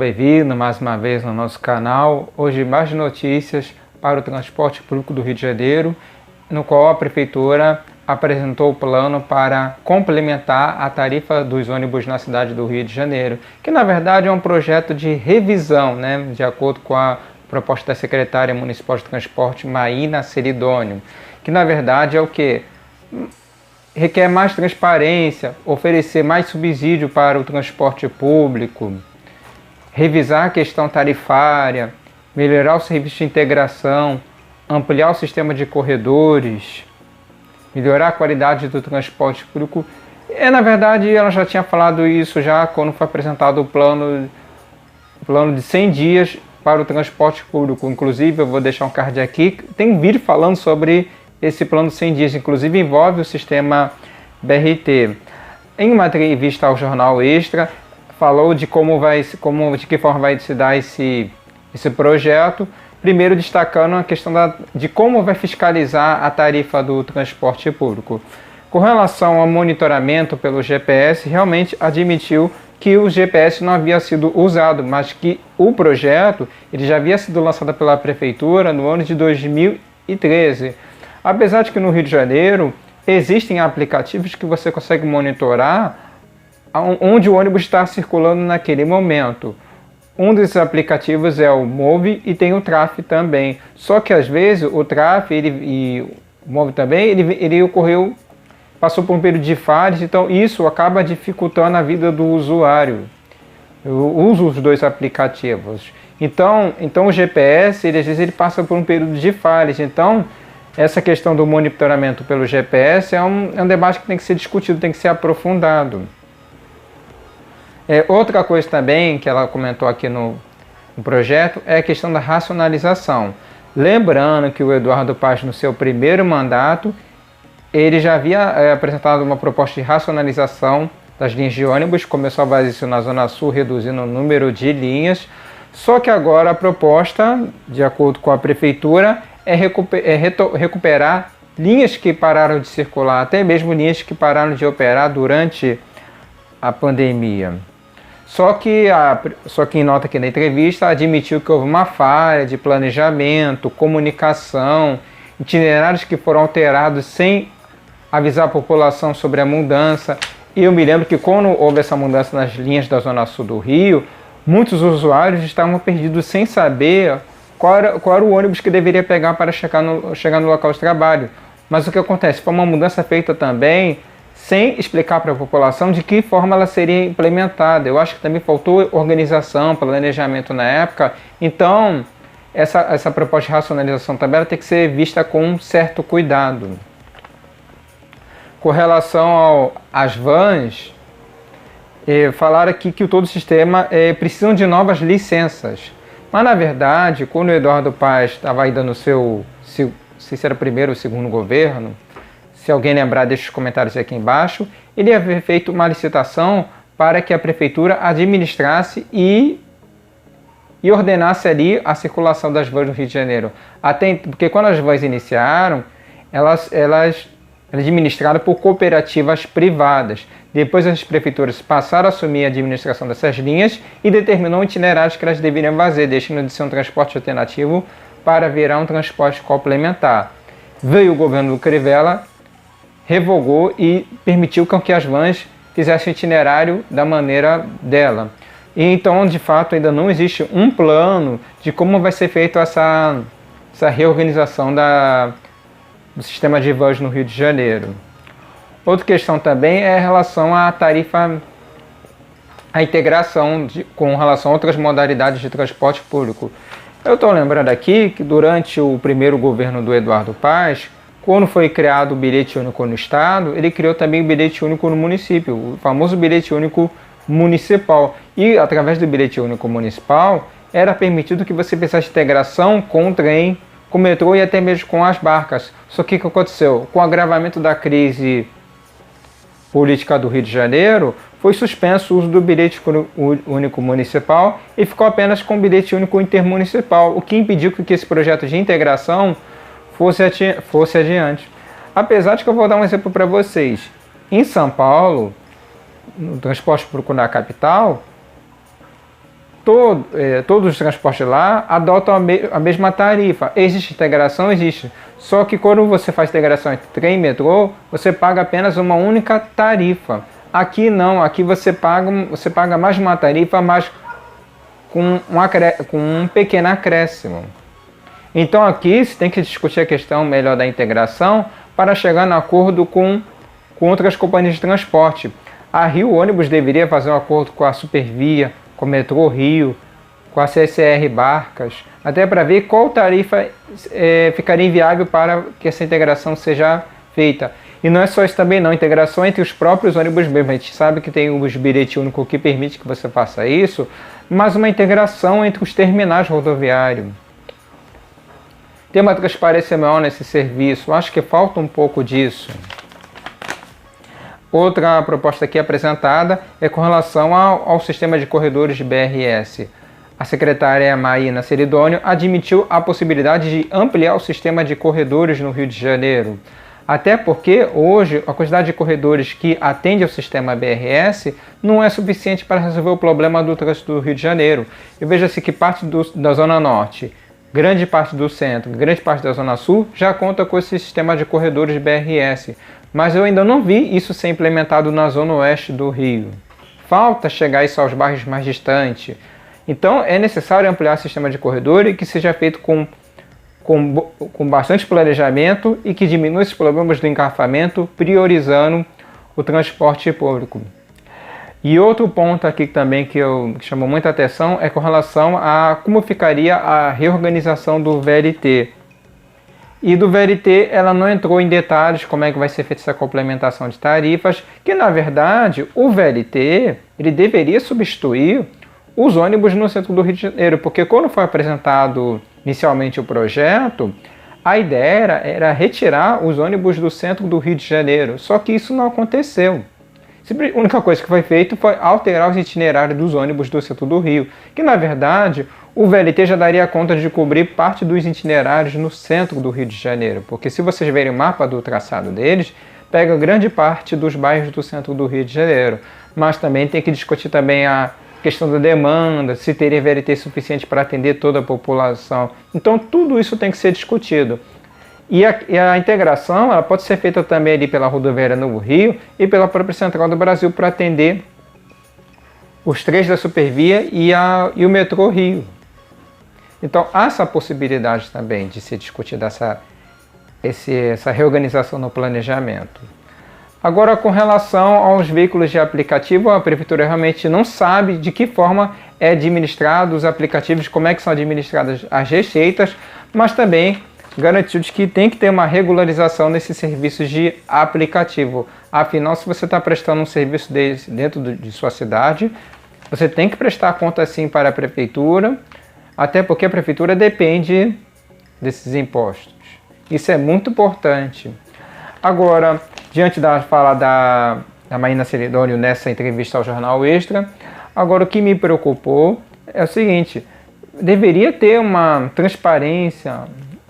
bem-vindo mais uma vez no nosso canal. Hoje mais notícias para o transporte público do Rio de Janeiro, no qual a Prefeitura apresentou o plano para complementar a tarifa dos ônibus na cidade do Rio de Janeiro, que na verdade é um projeto de revisão, de acordo com a proposta da secretária municipal de transporte, Maína Ceridônio, que na verdade é o que? Requer mais transparência, oferecer mais subsídio para o transporte público, revisar a questão tarifária, melhorar o serviço de integração, ampliar o sistema de corredores, melhorar a qualidade do transporte público. Na verdade, ela já tinha falado isso já quando foi apresentado o plano de 100 dias para o transporte público. Inclusive, eu vou deixar um card aqui, tem um vídeo falando sobre esse plano de 100 dias, inclusive envolve o sistema BRT. Em uma entrevista ao Jornal Extra, falou de de que forma vai se dar esse projeto, primeiro destacando a questão de como vai fiscalizar a tarifa do transporte público. Com relação ao monitoramento pelo GPS, realmente admitiu que o GPS não havia sido usado, mas que o projeto ele já havia sido lançado pela Prefeitura no ano de 2013. Apesar de que no Rio de Janeiro existem aplicativos que você consegue monitorar onde o ônibus está circulando naquele momento. Um desses aplicativos é o Move e tem o Traf também. Só que às vezes o Traf e o Move também, ele passou por um período de falhas, então isso acaba dificultando a vida do usuário. Eu uso os dois aplicativos. Então o GPS, às vezes ele passa por um período de falhas. Então, essa questão do monitoramento pelo GPS é um debate que tem que ser discutido, tem que ser aprofundado. Outra coisa também que ela comentou aqui no projeto é a questão da racionalização. Lembrando que o Eduardo Paes, no seu primeiro mandato, ele já havia apresentado uma proposta de racionalização das linhas de ônibus, começou a fazer isso na Zona Sul, reduzindo o número de linhas, só que agora a proposta, de acordo com a Prefeitura, é recuperar linhas que pararam de circular, até mesmo linhas que pararam de operar durante a pandemia. Só que em nota aqui na entrevista admitiu que houve uma falha de planejamento, comunicação, itinerários que foram alterados sem avisar a população sobre a mudança. E eu me lembro que quando houve essa mudança nas linhas da Zona Sul do Rio, muitos usuários estavam perdidos sem saber qual era o ônibus que deveria pegar para chegar no local de trabalho. Mas o que acontece? Foi uma mudança feita também sem explicar para a população de que forma ela seria implementada. Eu acho que também faltou organização, planejamento na época. Então, essa proposta de racionalização também ela tem que ser vista com um certo cuidado. Com relação às vans, falaram aqui que todo o sistema precisam de novas licenças. Mas, na verdade, quando o Eduardo Paes estava ainda no seu, se era o primeiro ou segundo governo, se alguém lembrar, deixa os comentários aqui embaixo, ele havia feito uma licitação para que a Prefeitura administrasse e ordenasse ali a circulação das vans no Rio de Janeiro. Porque quando as vans iniciaram, elas administradas por cooperativas privadas. Depois as prefeituras passaram a assumir a administração dessas linhas e determinou itinerários que elas deveriam fazer, deixando de ser um transporte alternativo para virar um transporte complementar. Veio o governo do Crivella, revogou e permitiu que as vans fizessem o itinerário da maneira dela. E então, de fato, ainda não existe um plano de como vai ser feita essa reorganização do sistema de vans no Rio de Janeiro. Outra questão também é em relação à tarifa, a integração com relação a outras modalidades de transporte público. Eu estou lembrando aqui que durante o primeiro governo do Eduardo Paes, quando foi criado o bilhete único no estado, ele criou também o bilhete único no município, o famoso bilhete único municipal. E através do bilhete único municipal, era permitido que você fizesse integração com o trem, com o metrô e até mesmo com as barcas. Só que o que aconteceu? Com o agravamento da crise política do Rio de Janeiro, foi suspenso o uso do bilhete único municipal e ficou apenas com o bilhete único intermunicipal, o que impediu que esse projeto de integração fosse adiante. Apesar de que eu vou dar um exemplo para vocês. Em São Paulo, no transporte público na capital, todos os transportes lá adotam a mesma tarifa. Existe integração? Existe. Só que quando você faz integração entre trem e metrô, você paga apenas uma única tarifa. Aqui não, aqui você paga mais uma tarifa, mas com um pequeno acréscimo. Então aqui se tem que discutir a questão melhor da integração para chegar no acordo com outras companhias de transporte. A Rio Ônibus deveria fazer um acordo com a Supervia, com o Metrô Rio, com a CCR Barcas, até para ver qual tarifa ficaria inviável para que essa integração seja feita. E não é só isso também não, integração entre os próprios ônibus mesmo. A gente sabe que tem os bilhete único que permite que você faça isso, mas uma integração entre os terminais rodoviários. Tem uma transparência maior nesse serviço, acho que falta um pouco disso. Outra proposta aqui apresentada é com relação ao sistema de corredores de BRS. A secretária Maína Seridônio admitiu a possibilidade de ampliar o sistema de corredores no Rio de Janeiro. Até porque hoje a quantidade de corredores que atende ao sistema BRS não é suficiente para resolver o problema do trânsito do Rio de Janeiro. E veja-se que parte da Zona Norte, grande parte do centro, grande parte da Zona Sul já conta com esse sistema de corredores de BRS. Mas eu ainda não vi isso ser implementado na Zona Oeste do Rio. Falta chegar isso aos bairros mais distantes. Então é necessário ampliar o sistema de corredor e que seja feito com bastante planejamento e que diminua esses problemas do engarrafamento, priorizando o transporte público. E outro ponto aqui também que chamou muita atenção é com relação a como ficaria a reorganização do VLT. E do VLT ela não entrou em detalhes como é que vai ser feita essa complementação de tarifas, que na verdade o VLT ele deveria substituir os ônibus no centro do Rio de Janeiro, porque quando foi apresentado inicialmente o projeto, a ideia era retirar os ônibus do centro do Rio de Janeiro, só que isso não aconteceu. A única coisa que foi feita foi alterar os itinerários dos ônibus do centro do Rio, que na verdade o VLT já daria conta de cobrir parte dos itinerários no centro do Rio de Janeiro, porque se vocês verem o mapa do traçado deles, pega grande parte dos bairros do centro do Rio de Janeiro, mas também tem que discutir também a questão da demanda, se teria VLT suficiente para atender toda a população. Então tudo isso tem que ser discutido. E a integração ela pode ser feita também ali pela rodoviária Novo Rio e pela própria Central do Brasil para atender os trens da Supervia e o Metrô Rio. Então há essa possibilidade também de se discutir essa reorganização no planejamento. Agora, com relação aos veículos de aplicativo, a Prefeitura realmente não sabe de que forma é administrado os aplicativos, como é que são administradas as receitas, mas também garantiu de que tem que ter uma regularização nesses serviços de aplicativo. Afinal, se você está prestando um serviço desse dentro de sua cidade, você tem que prestar conta sim para a Prefeitura, até porque a Prefeitura depende desses impostos. Isso é muito importante. Agora, diante da fala da Maína Seridônio nessa entrevista ao Jornal Extra, agora o que me preocupou é o seguinte, deveria ter uma transparência,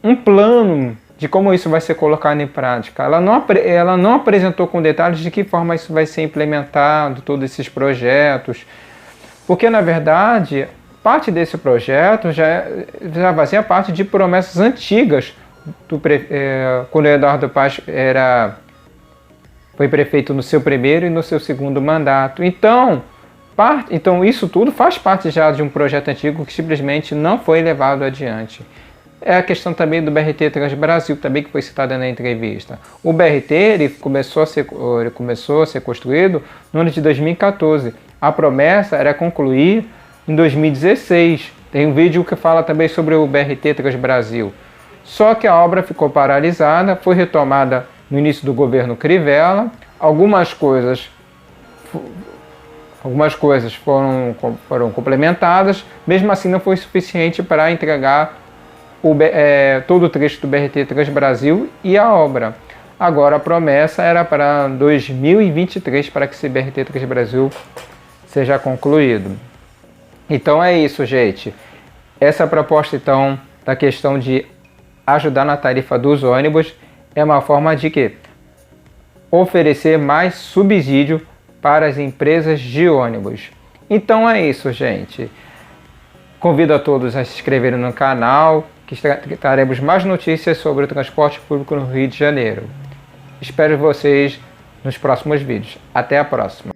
um plano de como isso vai ser colocado em prática. Ela não apresentou com detalhes de que forma isso vai ser implementado, todos esses projetos, porque na verdade parte desse projeto já fazia parte de promessas antigas quando o Eduardo Paes foi prefeito no seu primeiro e no seu segundo mandato. Então isso tudo faz parte já de um projeto antigo que simplesmente não foi levado adiante. É a questão também do BRT Transbrasil, também que foi citada na entrevista. O BRT ele começou a ser construído no ano de 2014. A promessa era concluir em 2016. Tem um vídeo que fala também sobre o BRT Transbrasil. Só que a obra ficou paralisada, foi retomada no início do governo Crivella. Algumas coisas foram complementadas, mesmo assim não foi suficiente para entregar todo o trecho do BRT Transbrasil e a obra. Agora a promessa era para 2023 para que esse BRT Transbrasil seja concluído. Então é isso, gente. Essa proposta então da questão de ajudar na tarifa dos ônibus é uma forma de quê? Oferecer mais subsídio para as empresas de ônibus. Então é isso, gente. Convido a todos a se inscreverem no canal, que traremos mais notícias sobre o transporte público no Rio de Janeiro. Espero vocês nos próximos vídeos. Até a próxima!